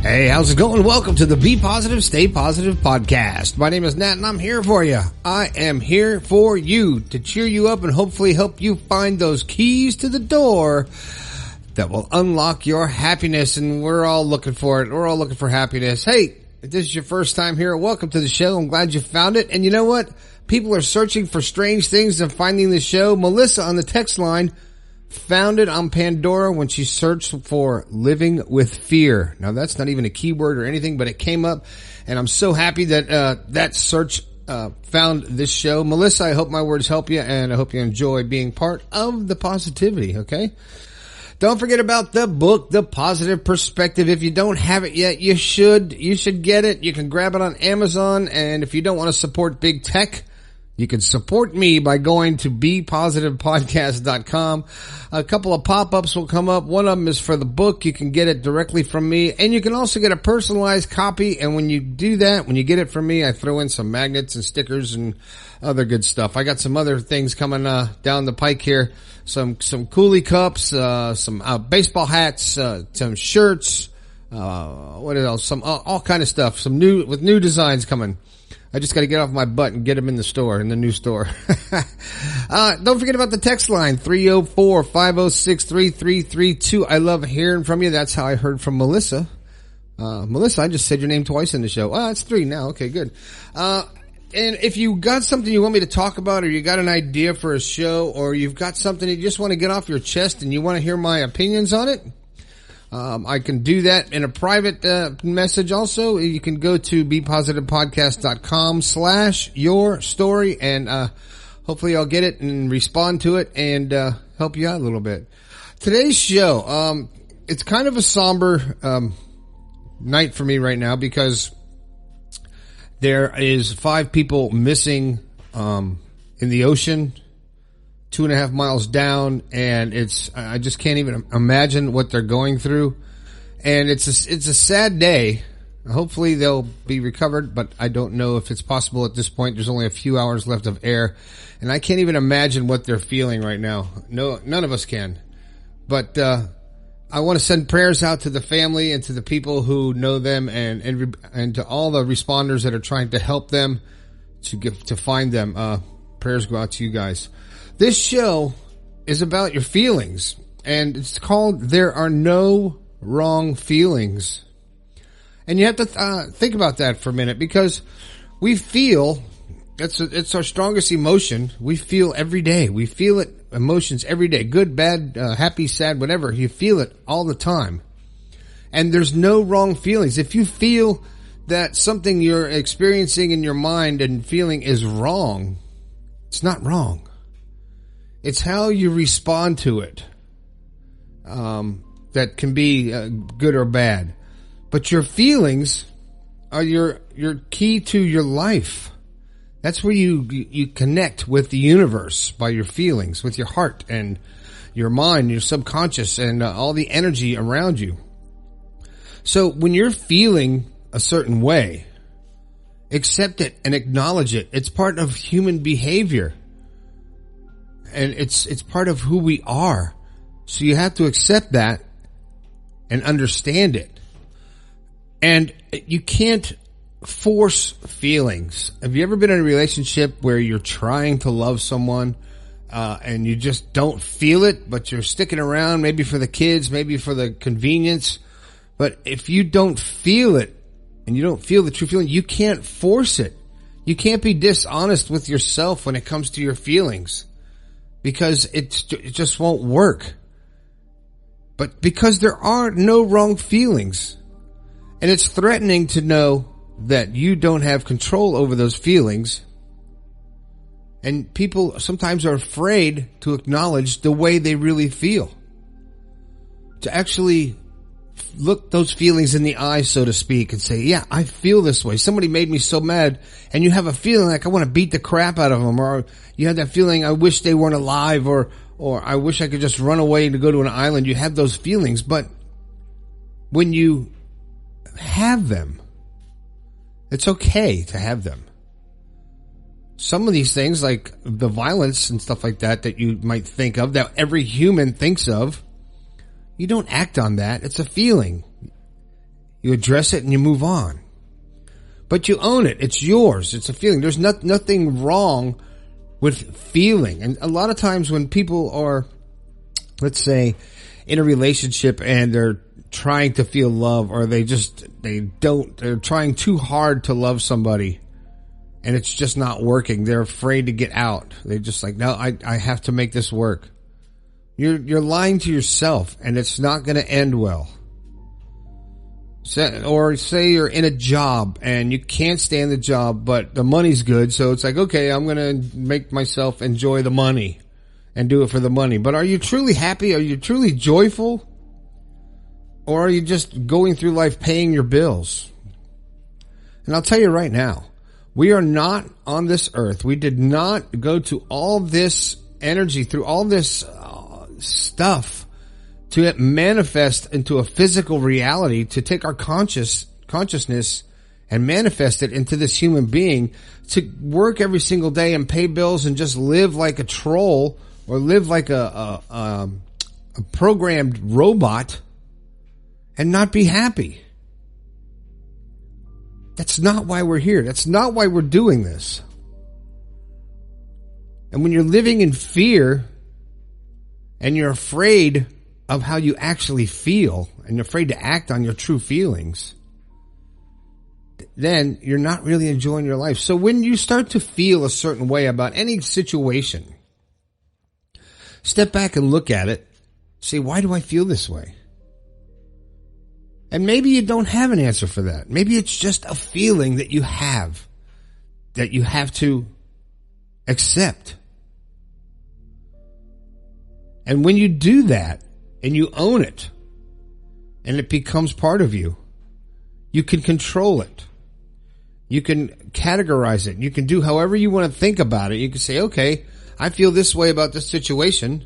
Hey, how's it going? Welcome to the Be Positive, Stay Positive podcast. My name is Nat and I'm here for you. I am here for you to cheer you up and hopefully help you find those keys to the door that will unlock your happiness. And we're all looking for it. We're all looking for happiness. Hey, if this is your first time here, welcome to the show. I'm glad you found it. And you know what? People are searching for strange things and finding the show. Melissa on the text line found it on Pandora when she searched for living with fear. Now that's not even a keyword or anything, but it came up and I'm so happy that, that search, found this show. Melissa, I hope my words help you and I hope you enjoy being part of the positivity. Okay. Don't forget about the book, The Positive Perspective. If you don't have it yet, you should get it. You can grab it on Amazon. And if you don't want to support big tech, you can support me by going to bepositivepodcast.com. A couple of pop-ups will come up. One of them is for the book. You can get it directly from me. And you can also get a personalized copy. And when you do that, when you get it from me, I throw in some magnets and stickers and other good stuff. I got some other things coming down the pike here. Some coolie cups, some baseball hats, some shirts, what else? Some all kind of stuff. Some new designs coming. I just got to get off my butt and get them in the new store. Don't forget about the text line, 304-506-3332. I love hearing from you. That's how I heard from Melissa. Melissa, I just said your name twice in the show. Oh, it's 3 now. Okay, good. And if you got something you want me to talk about, or you got an idea for a show, or you've got something you just want to get off your chest and you want to hear my opinions on it, I can do that in a private message also. You can go to bepositivepodcast.com/your story and hopefully I'll get it and respond to it and help you out a little bit. Today's show, it's kind of a somber night for me right now because there is 5 people missing in the ocean 2.5 miles down, and I just can't even imagine what they're going through. And it's a sad day. Hopefully they'll be recovered, but I don't know if it's possible at this point. There's only a few hours left of air, and I can't even imagine what they're feeling right now. No, none of us can. But I want to send prayers out to the family and to the people who know them and to all the responders that are trying to help them to find them. Prayers go out to you guys. This show is about your feelings, and it's called There Are No Wrong Feelings. And you have to think about that for a minute, because we feel, it's our strongest emotion. We feel every day. We feel it, emotions every day. Good, bad, happy, sad, whatever. You feel it all the time. And there's no wrong feelings. If you feel that something you're experiencing in your mind and feeling is wrong, it's not wrong. It's how you respond to it that can be good or bad. But your feelings are your key to your life. That's where you connect with the universe, by your feelings, with your heart and your mind, your subconscious, and all the energy around you. So when you're feeling a certain way, accept it and acknowledge it. It's part of human behavior. And it's part of who we are. So you have to accept that and understand it. And you can't force feelings. Have you ever been in a relationship where you're trying to love someone, and you just don't feel it, but you're sticking around, maybe for the kids, maybe for the convenience? But if you don't feel it, and you don't feel the true feeling, you can't force it. You can't be dishonest with yourself when it comes to your feelings, because it just won't work. But because there are no wrong feelings, and it's threatening to know that you don't have control over those feelings, and people sometimes are afraid to acknowledge the way they really feel, to actually look those feelings in the eye, so to speak, and say, yeah, I feel this way. Somebody made me so mad, and you have a feeling like I want to beat the crap out of them, or you have that feeling I wish they weren't alive, or I wish I could just run away to go to an island. You have those feelings, but when you have them, it's okay to have them. Some of these things, like the violence and stuff like that you might think of, that every human thinks of, you don't act on that. It's a feeling. You address it and you move on. But you own it. It's yours. It's a feeling. There's nothing wrong with feeling. And a lot of times when people are, let's say, in a relationship and they're trying to feel love, or they're trying too hard to love somebody and it's just not working. They're afraid to get out. They're just like, no, I have to make this work. You're lying to yourself, and it's not going to end well. Or say you're in a job and you can't stand the job, but the money's good. So it's like, okay, I'm going to make myself enjoy the money and do it for the money. But are you truly happy? Are you truly joyful? Or are you just going through life paying your bills? And I'll tell you right now, we are not on this earth. We did not go to all this energy, through all this stuff, to manifest into a physical reality, to take our consciousness and manifest it into this human being, to work every single day and pay bills and just live like a troll or live like a programmed robot and not be happy. That's not why we're here. That's not why we're doing this. And when you're living in fear and you're afraid of how you actually feel, and you're afraid to act on your true feelings, then you're not really enjoying your life. So when you start to feel a certain way about any situation, step back and look at it. Say, why do I feel this way? And maybe you don't have an answer for that. Maybe it's just a feeling that you have to accept. And when you do that, and you own it, and it becomes part of you, you can control it. You can categorize it. You can do however you want to think about it. You can say, okay, I feel this way about this situation,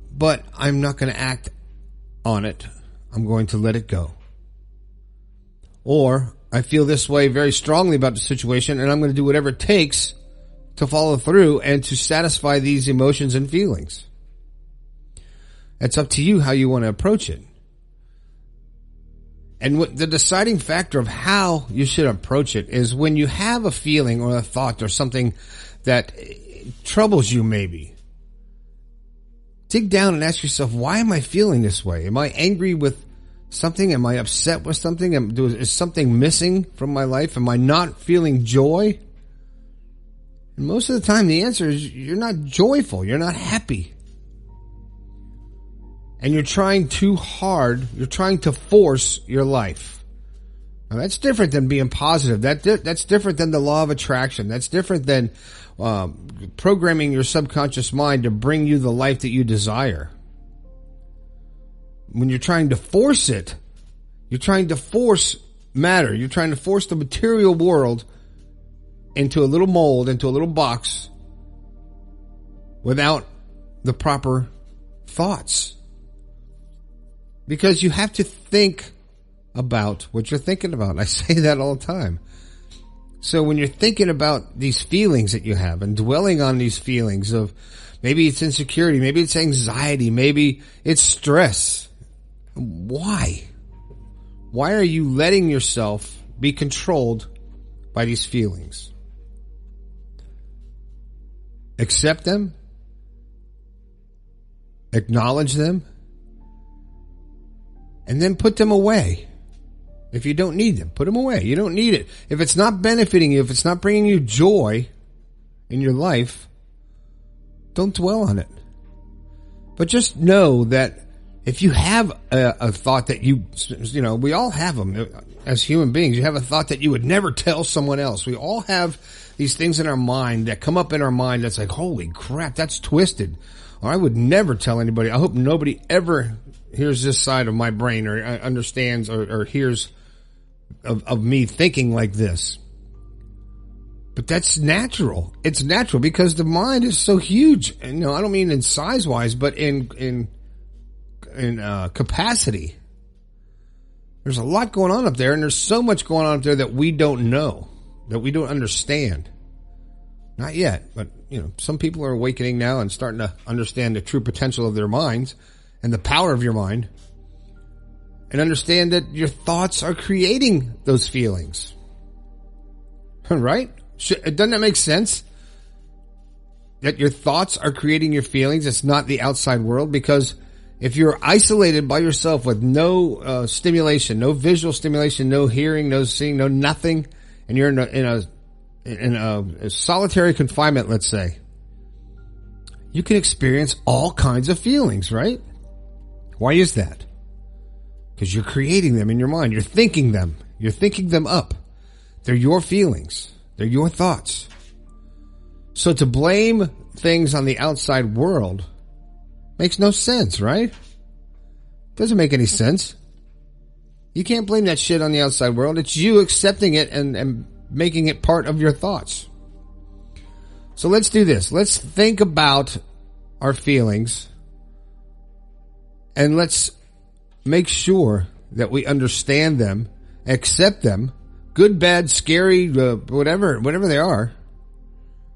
but I'm not going to act on it. I'm going to let it go. Or I feel this way very strongly about the situation, and I'm going to do whatever it takes to follow through and to satisfy these emotions and feelings. It's up to you how you want to approach it. And what the deciding factor of how you should approach it is when you have a feeling or a thought or something that troubles you maybe. Dig down and ask yourself, why am I feeling this way? Am I angry with something? Am I upset with something? Is something missing from my life? Am I not feeling joy? And most of the time the answer is you're not joyful. You're not happy. And you're trying too hard. You're trying to force your life. Now that's different than being positive. That's different than the law of attraction. That's different than programming your subconscious mind to bring you the life that you desire. When you're trying to force it, you're trying to force matter. You're trying to force the material world into a little mold, into a little box, without the proper thoughts. Because you have to think about what you're thinking about. I say that all the time. So when you're thinking about these feelings that you have and dwelling on these feelings of maybe it's insecurity, maybe it's anxiety, maybe it's stress. Why? Why are you letting yourself be controlled by these feelings? Accept them. Acknowledge them. And then put them away. If you don't need them, put them away. You don't need it. If it's not benefiting you, if it's not bringing you joy in your life, don't dwell on it. But just know that if you have a thought that we all have them as human beings. You have a thought that you would never tell someone else. We all have these things in our mind that come up in our mind that's like, holy crap, that's twisted. Or I would never tell anybody. I hope nobody ever hears this side of my brain or understands or hears of me thinking like this. But that's natural. It's natural because the mind is so huge. And, I don't mean in size wise, but in capacity. There's a lot going on up there, and there's so much going on up there that we don't know, that we don't understand. Not yet, but some people are awakening now and starting to understand the true potential of their minds and the power of your mind. and understand that your thoughts are creating those feelings. Right? Doesn't that make sense? That your thoughts are creating your feelings. It's not the outside world, because if you're isolated by yourself with no stimulation, no visual stimulation, no hearing, no seeing, no nothing, and you're in a solitary confinement, let's say, you can experience all kinds of feelings, right? Why is that? Because you're creating them in your mind. You're thinking them. You're thinking them up. They're your feelings. They're your thoughts. So to blame things on the outside world makes no sense, right? Doesn't make any sense. You can't blame that shit on the outside world. It's you accepting it and making it part of your thoughts. So let's do this. Let's think about our feelings, and let's make sure that we understand them, accept them, good, bad, scary, whatever they are.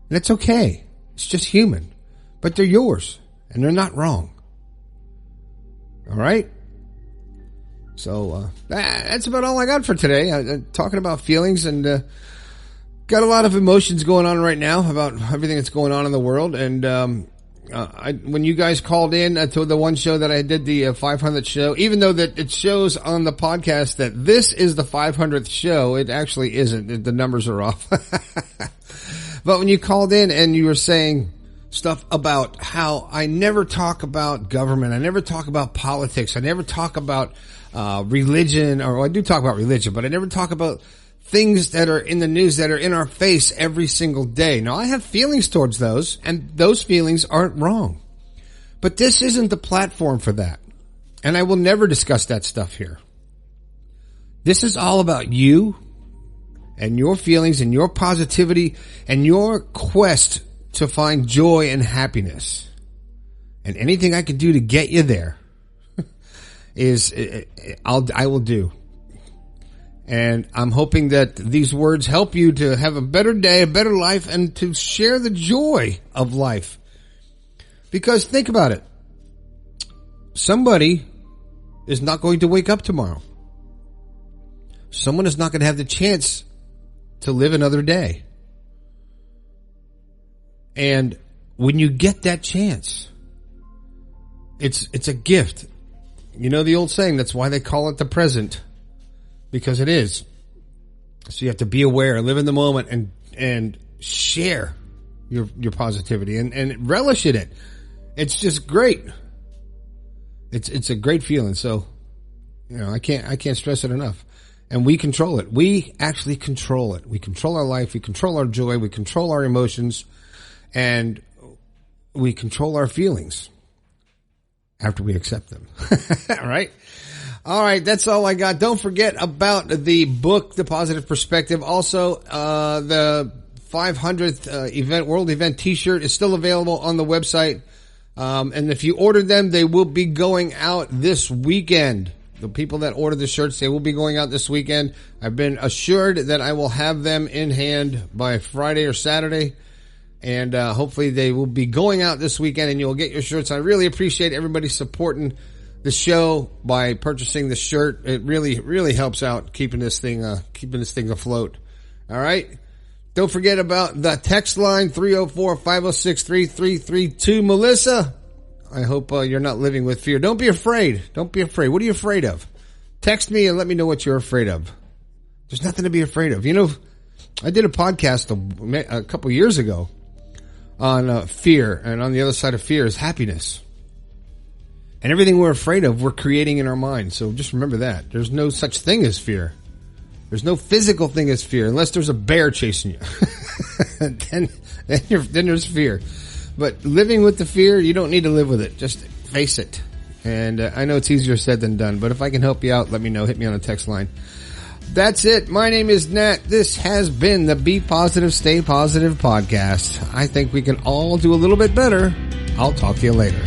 And it's okay. It's just human. But they're yours, and they're not wrong. All right? So that's about all I got for today. Talking about feelings, and got a lot of emotions going on right now about everything that's going on in the world. And when you guys called in to the one show that I did, the 500th show, even though that it shows on the podcast that this is the 500th show, it actually isn't. The numbers are off. But when you called in and you were saying stuff about how I never talk about government, I never talk about politics, I never talk about religion, or I do talk about religion, but I never talk about things that are in the news that are in our face every single day. Now, I have feelings towards those, and those feelings aren't wrong. But this isn't the platform for that. And I will never discuss that stuff here. This is all about you and your feelings and your positivity and your quest to find joy and happiness. And anything I can do to get you there I will do. And I'm hoping that these words help you to have a better day, a better life, and to share the joy of life. Because think about it. Somebody is not going to wake up tomorrow. Someone is not going to have the chance to live another day. And when you get that chance, it's a gift. You know the old saying, that's why they call it the present. Because it is. So you have to be aware, live in the moment, and share your positivity and relish in it. It's just great. It's a great feeling. So, I can't stress it enough. And we control it. We actually control it. We control our life. We control our joy. We control our emotions, and we control our feelings after we accept them. Right? All right, that's all I got. Don't forget about the book, The Positive Perspective. Also, the 500th world event t-shirt is still available on the website. And if you ordered them, they will be going out this weekend. The people that ordered the shirts, they will be going out this weekend. I've been assured that I will have them in hand by Friday or Saturday. And hopefully they will be going out this weekend, and you'll get your shirts. I really appreciate everybody supporting the show by purchasing the shirt. It really, really helps out keeping this thing afloat. All right. Don't forget about the text line 304-506-3332. Melissa, I hope you're not living with fear. Don't be afraid. Don't be afraid. What are you afraid of? Text me and let me know what you're afraid of. There's nothing to be afraid of. I did a podcast a couple years ago on fear, and on the other side of fear is happiness. And everything we're afraid of, we're creating in our mind. So just remember that. There's no such thing as fear. There's no physical thing as fear, unless there's a bear chasing you. then there's fear. But living with the fear, you don't need to live with it. Just face it. And I know it's easier said than done, but if I can help you out, let me know. Hit me on the text line. That's it. My name is Nat. This has been the Be Positive, Stay Positive podcast. I think we can all do a little bit better. I'll talk to you later.